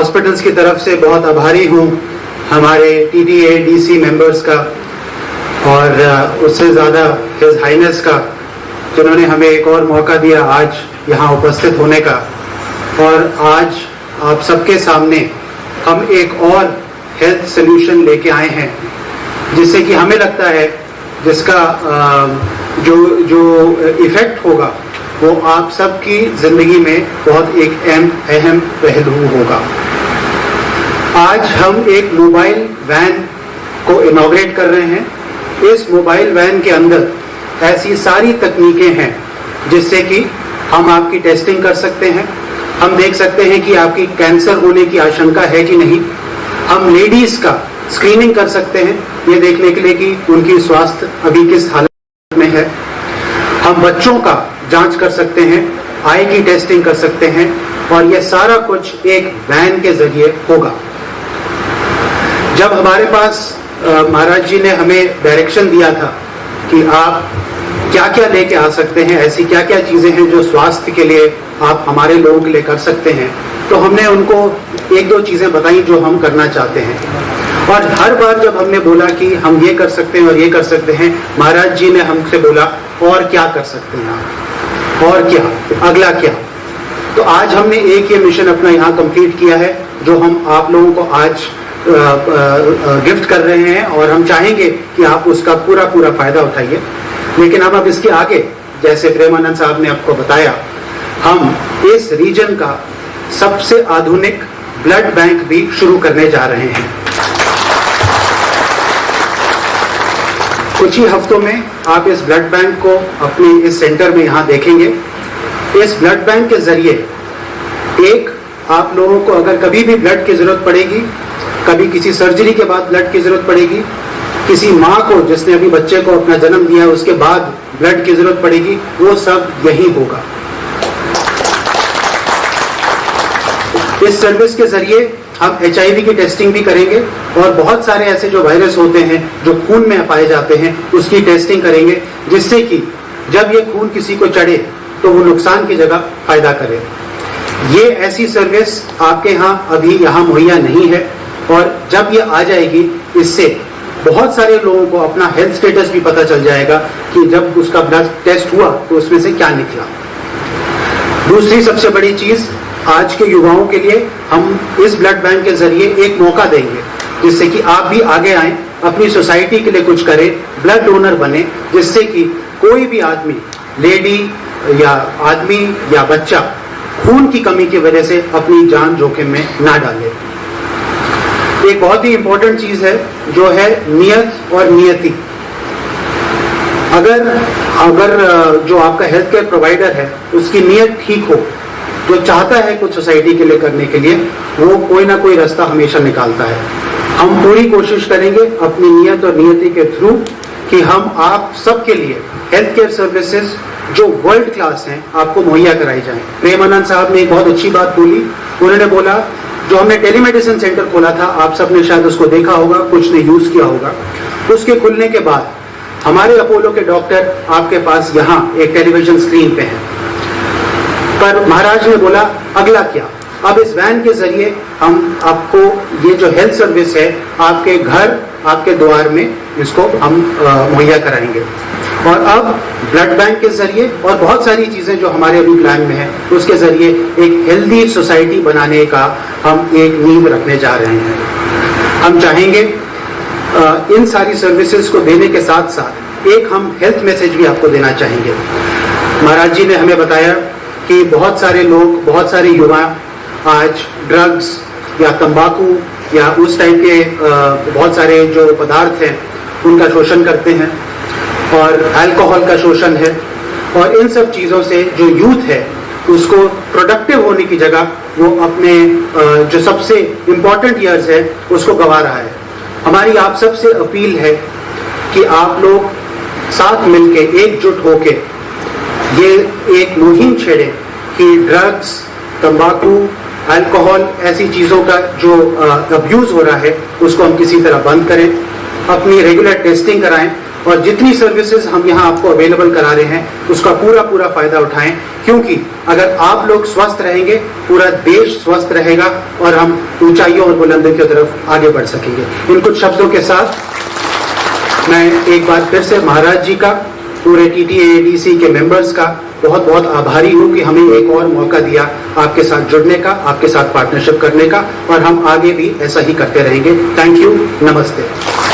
Hospitals की तरफ से बहुत आभारी हूँ हमारे TDA DC मेंबर्स का और उससे ज़्यादा हिज हाइनेस का, जिन्होंने हमें एक और मौका दिया आज यहाँ उपस्थित होने का। और आज आप सबके सामने हम एक और हेल्थ सोल्यूशन लेके आए हैं, जिससे कि हमें लगता है जिसका जो इफेक्ट होगा वो आप सबकी ज़िंदगी में बहुत एक अहम पहलू होगा। आज हम एक मोबाइल वैन को इनॉग्रेट कर रहे हैं। इस मोबाइल वैन के अंदर ऐसी सारी तकनीकें हैं जिससे कि हम आपकी टेस्टिंग कर सकते हैं, हम देख सकते हैं कि आपकी कैंसर होने की आशंका है कि नहीं, हम लेडीज़ का स्क्रीनिंग कर सकते हैं ये देखने के लिए कि उनकी स्वास्थ्य अभी किस हालत में है, हम बच्चों का जांच कर सकते हैं, आई की टेस्टिंग कर सकते हैं, और यह सारा कुछ एक वैन के जरिए होगा। जब हमारे पास महाराज जी ने हमें डायरेक्शन दिया था कि आप क्या क्या लेके आ सकते हैं, ऐसी क्या क्या चीज़ें हैं जो स्वास्थ्य के लिए आप हमारे लोगों के लिए कर सकते हैं, तो हमने उनको एक दो चीज़ें बताई जो हम करना चाहते हैं। और हर बार जब हमने बोला कि हम ये कर सकते हैं और ये कर सकते हैं, महाराज जी ने हमसे बोला और क्या कर सकते हैं आप, और क्या, अगला क्या। तो आज हमने एक ये मिशन अपना यहाँ कंप्लीट किया है जो हम आप लोगों को आज गिफ्ट कर रहे हैं, और हम चाहेंगे कि आप उसका पूरा फायदा उठाइए। लेकिन हम अब इसके आगे, जैसे प्रेमानंद साहब ने आपको बताया, हम इस रीजन का सबसे आधुनिक ब्लड बैंक भी शुरू करने जा रहे हैं। कुछ ही हफ्तों में आप इस ब्लड बैंक को अपने इस सेंटर में यहाँ देखेंगे। इस ब्लड बैंक के जरिए एक आप लोगों को अगर कभी भी ब्लड की जरूरत पड़ेगी, कभी किसी सर्जरी के बाद ब्लड की जरूरत पड़ेगी, किसी माँ को जिसने अभी बच्चे को अपना जन्म दिया उसके बाद ब्लड की जरूरत पड़ेगी, वो सब यही होगा। इस सर्विस के जरिए हम HIV की टेस्टिंग भी करेंगे, और बहुत सारे ऐसे जो वायरस होते हैं जो खून में पाए जाते हैं उसकी टेस्टिंग करेंगे, जिससे कि जब ये खून किसी को चढ़े तो वो नुकसान की जगह फायदा करे। ये ऐसी सर्विस आपके यहाँ अभी यहाँ मुहैया नहीं है, और जब ये आ जाएगी इससे बहुत सारे लोगों को अपना हेल्थ स्टेटस भी पता चल जाएगा कि जब उसका ब्लड टेस्ट हुआ तो उसमें से क्या निकला। दूसरी सबसे बड़ी चीज, आज के युवाओं के लिए हम इस ब्लड बैंक के जरिए एक मौका देंगे जिससे कि आप भी आगे आएं, अपनी सोसाइटी के लिए कुछ करें, ब्लड डोनर बने, जिससे कि कोई भी आदमी, लेडी या आदमी या बच्चा, खून की कमी की वजह से अपनी जान जोखिम में ना डाले। एक बहुत ही इंपॉर्टेंट चीज है जो है नियत और नियति। अगर जो आपका हेल्थ केयर प्रोवाइडर है उसकी नियत ठीक हो, जो चाहता है कुछ सोसाइटी के लिए करने के लिए, वो कोई ना कोई रास्ता हमेशा निकालता है। हम पूरी कोशिश करेंगे अपनी नियत और नियति के थ्रू कि हम आप सबके लिए हेल्थ केयर सर्विसेज जो वर्ल्ड क्लास हैं आपको मुहैया कराई जाएं। प्रेमानंद साहब ने एक बहुत अच्छी बात बोली, उन्होंने बोला जो हमने टेलीमेडिसिन सेंटर खोला था, आप सबने शायद उसको देखा होगा, कुछ ने यूज किया होगा। उसके खुलने के बाद हमारे अपोलो के डॉक्टर आपके पास यहाँ एक टेलीविजन स्क्रीन पे हैं, पर महाराज ने बोला अगला क्या। अब इस वैन के जरिए हम आपको ये जो हेल्थ सर्विस है आपके घर, आपके द्वार में इसको हम मुहैया कराएंगे। और अब ब्लड बैंक के जरिए और बहुत सारी चीजें जो हमारे अभी प्लान में है उसके जरिए एक हेल्दी सोसाइटी बनाने का हम एक नींव रखने जा रहे हैं। हम चाहेंगे इन सारी सर्विसेज को देने के साथ साथ एक हम हेल्थ मैसेज भी आपको देना चाहेंगे। महाराज जी ने हमें बताया कि बहुत सारे लोग, बहुत सारे युवा आज ड्रग्स या तंबाकू या उस टाइप के बहुत सारे जो पदार्थ हैं उनका शोषण करते हैं, और अल्कोहल का शोषण है, और इन सब चीज़ों से जो यूथ है उसको प्रोडक्टिव होने की जगह वो अपने जो सबसे इम्पोर्टेंट ईयर्स है उसको गंवा रहा है। हमारी आप सबसे अपील है कि आप लोग साथ मिलके एकजुट होके ये एक मुहिम छेड़े कि ड्रग्स, तंबाकू, अल्कोहल ऐसी चीज़ों का जो अब्यूज़ हो रहा है उसको हम किसी तरह बंद करें, अपनी रेगुलर टेस्टिंग कराएं, और जितनी सर्विसेज हम यहाँ आपको अवेलेबल करा रहे हैं उसका पूरा फायदा उठाएं, क्योंकि अगर आप लोग स्वस्थ रहेंगे पूरा देश स्वस्थ रहेगा और हम ऊंचाइयों और बुलंदियों की तरफ आगे बढ़ सकेंगे। इन कुछ शब्दों के साथ मैं एक बार फिर से महाराज जी का, पूरे TTADC के मेंबर्स का बहुत आभारी हूं कि हमें एक और मौका दिया आपके साथ जुड़ने का, आपके साथ पार्टनरशिप करने का, और हम आगे भी ऐसा ही करते रहेंगे। थैंक यू, नमस्ते।